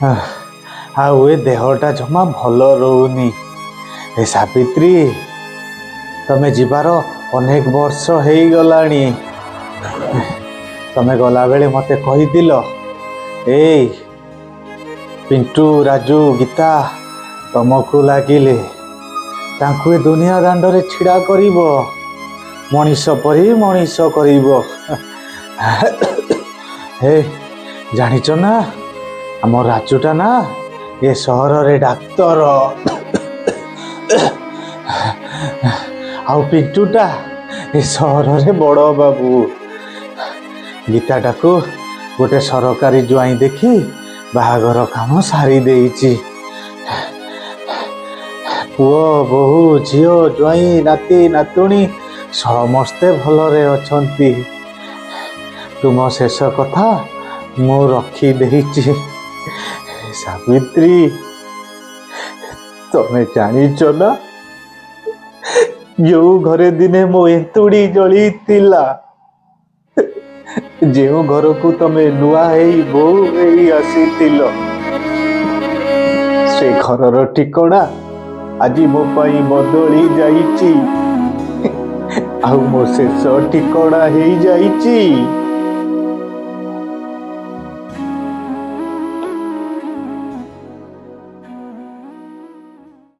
ଆଃ, ଆଉ ଏ ଦେହଟା ଜମା ଭଲ ରହୁନି। ଏ ସାବିତ୍ରୀ, ତମେ ଯିବାର ଅନେକ ବର୍ଷ ହେଇଗଲାଣି। ତମେ ଗଲାବେଳେ ମତେ କହିଥିଲ, ଏଇ ପିଣ୍ଟୁ, ରାଜୁ, ଗୀତା ତମକୁ ଲାଗିଲେ ତାଙ୍କୁ ଏ ଦୁନିଆ ଦାଣ୍ଡରେ ଛିଡ଼ା କରିବ, ମଣିଷ ପରି ମଣିଷ କରିବ। ହେ, ଜାଣିଛ ନା, ଆମ ରାଜୁଟା ନା ଏ ସହରରେ ଡାକ୍ତର। ଆଉ ପିଣ୍ଟୁଟା ଏ ସହରରେ ବଡ଼ ବାବୁ। ଗୀତାଟାକୁ ଗୋଟେ ସରକାରୀ ଜ୍ୱାଇଁ ଦେଖି ବାହାଘର କାମ ସାରି ଦେଇଛି। ପୁଅ, ବୋହୂ, ଝିଅ, ଜ୍ୱାଇଁ, ନାତି, ନାତୁଣୀ ସମସ୍ତେ ଭଲରେ ଅଛନ୍ତି। ତୁମ ଶେଷ କଥା ମୁଁ ରଖିଦେଇଛି। ସାବିତ୍ରୀ, ତମେ ଜାଣିଛ ନା, ଯେଉଁ ଘରେ ଦିନେ ମୋ ଏନ୍ତୁଡ଼ି ଜଳିଥିଲା, ଯେଉଁ ଘରକୁ ତମେ ନୂଆ ହେଇ ବୋହୂ ହେଇ ଆସିଥିଲ, ସେ ଘରର ଠିକଣା ଆଜି ମୋ ପାଇଁ ବଦଳି ଯାଇଛି। ଆଉ ମୋ ଶେଷ ଠିକଣା ହେଇଯାଇଛି